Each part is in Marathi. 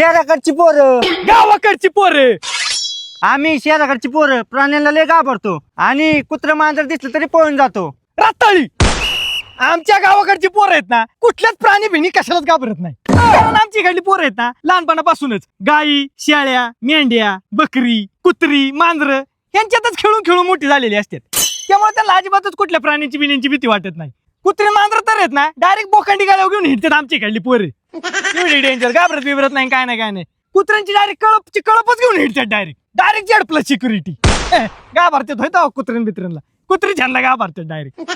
शहराकडची पोरं. गावाकडची पोरं. आम्ही शहराकडची पोरं प्राण्यांना लय घाबरतो आणि कुत्र मांजर दिसलं तरी पळून जातो. रताळी. आमच्या गावाकडची पोरं आहेत ना कुठल्याच प्राणी भिणी कशालाच घाबरत नाही. कारण आमची इकडली पोरं आहेत ना लहानपणापासूनच गाई, शेळ्या, मेंढ्या, बकरी, कुत्री, मांजर यांच्यातच खेळून खेळून मोठी झालेली असतात. त्यामुळे त्यांना अजिबातच कुठल्या प्राण्यांची बिण्यांची भीती वाटत नाही. कुत्री मांजर तर आहेत ना डायरेक्ट बोखंडी गाड्या घेऊन हिंडतात आमची इकडली पोरं. एवढी डेंजर, घाबरत बिबरत नाही, काय नाही. कुत्र्यांची डायरेक्ट कळपच घेऊन हिंडतात. Direct Z plus security. घाबरतात होय कुत्र्यां बित्र्यांना. कुत्री छानला घाबरतात डायरेक्ट.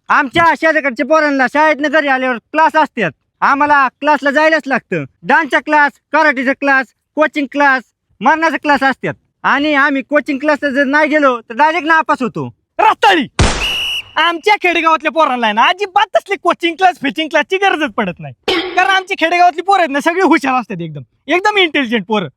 आमच्या शहराकडच्या पोरांना शाळेतनं घरी आल्यावर क्लास असतात. आम्हाला क्लासला जायलाच लागतं. डान्सचा क्लास, कराटेचा क्लास, कोचिंग क्लास, मरणाचा क्लास असतात. आणि आम्ही कोचिंग क्लासला जर नाही गेलो तर डायरेक्ट नापास होतो. रताळी. आमच्या खेडेगावातल्या पोरांना ना अजिबात तसले कोचिंग क्लास फिचिंग क्लासची गरजच पडत नाही. कारण आमची खेडेगावातली पोरं आहेत ना सगळी हुशार असतात, एकदम इंटेलिजंट पोरं.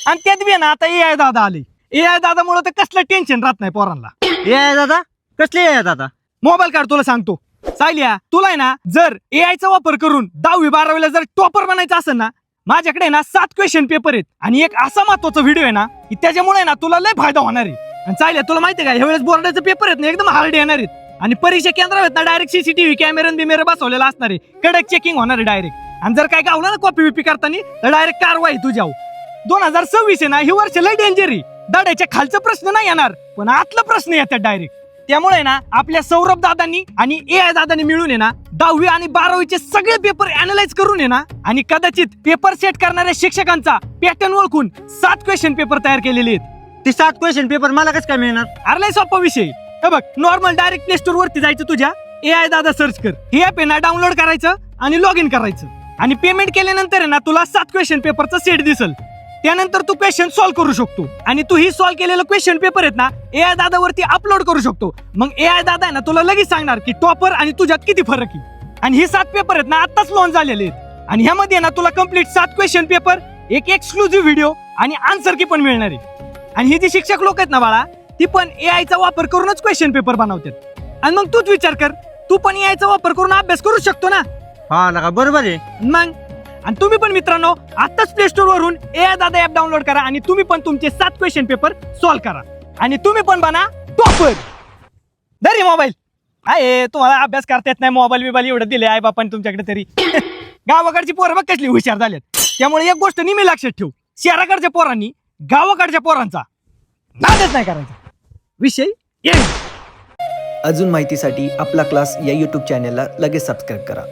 आणि त्यात बी ना आता AI दादा आले. AI दादामुळे तर कसलं टेन्शन राहत नाही पोरांना. ए दादा, कसले आहे दादा? मोबाईल काढ, तुला सांगतो. सायल्या, तुला आहे ना जर AI चा वापर करून 10वी 12वीला जर टॉपर बनायचं असेल ना माझ्याकडे ना 7 क्वेश्चन पेपर आहेत आणि एक असा महत्वाचा व्हिडिओ आहे ना की त्याच्यामुळे ना तुला लय फायदा होणार आहे. आणि सायल्या, तुला माहिती आहे का ह्यावेळेस बोर्डाचे पेपर आहेत ना एकदम हार्ड येणार आहेत. आणि परीक्षा केंद्र आहेत ना डायरेक्ट CCTV कॅमेरा बसवलेला असणार आहे. कडक चेकिंग होणार आहे डायरेक्ट. आणि जर काय गावलं ना कॉपी विपी करताना तर डायरेक्ट कारवाई तुझ्यावर. 2026 आहे ना हे वर्ष लय डेंजर आहे. दड्याच्या खालचा प्रश्न नाही येणार पण आतला प्रश्न येतात डायरेक्ट. त्यामुळे ना आपल्या सौरभ दादांनी आणि AI दादांनी मिळून आहे ना 10वी आणि 12वीचे सगळे पेपर अॅनालाइज करून आहे ना आणि कदाचित पेपर सेट करणाऱ्या शिक्षकांचा पॅटर्न ओळखून 7 क्वेश्चन पेपर तयार केलेले आहेत. ते 7 क्वेश्चन पेपर मला कसं काय मिळणार? अरे लय सोपा विषय. हे बघ, नॉर्मल डायरेक्ट प्ले स्टोर वरती जायचं, तुझ्या AI दादा सर्च कर, हे ऍप आहे ना डाउनलोड करायचं आणि लॉग इन करायचं. आणि पेमेंट केल्यानंतर आहे ना तुला 7 क्वेश्चन पेपरचा सेट दिसल. त्यानंतर तू क्वेश्चन सॉल्व्ह करू शकतो आणि तू ही सॉल्व्ह केलेलं क्वेश्चन पेपर आहेत ना AI दादा वरती अपलोड करू शकतो. मग AI दादा आहे ना तुला लगेच सांगणार की टॉपर आणि तुझ्यात किती फरक आहे. आणि ही 7 पेपर आहेत ना आताच लॉन्च झालेले आहेत. आणि ह्यामध्ये ना तुला कम्प्लीट 7 क्वेश्चन पेपर, एक एक्सक्लुझिव्ह व्हिडिओ आणि आन्सर की पण मिळणार आहे. आणि ही जी शिक्षक लोक आहेत ना बाळा ती पण AI चा वापर करूनच क्वेश्चन पेपर बनवतात. आणि मग तूच विचार कर, तू पण AI चा वापर करून अभ्यास करू शकतो ना. हा लगा, बरोबर आहे मग. आणि तुम्ही पण मित्रांनो आताच प्ले स्टोर वरून AI दादा ऍप डाउनलोड करा आणि तुम्ही पण तुमचे 7 क्वेश्चन पेपर सॉल्व्ह करा आणि तुम्ही पण बना टॉपर. धरी मोबाईल आहे, तुम्हाला अभ्यास करता येत नाही, मोबाईल बिबाईल एवढं दिले आई बापाने तुमच्याकडे तरी. गावाकडची पोरं बघ कसली हुशार झाल्यात. त्यामुळे एक गोष्ट नेहमी लक्षात ठेव, शहराकडच्या पोरांनी गावाकडच्या पोरांचा नादच नाही करायचा. विषय अजून माहितीसाठी आपला क्लास या YouTube चॅनलला लगेच सबस्क्राईब करा.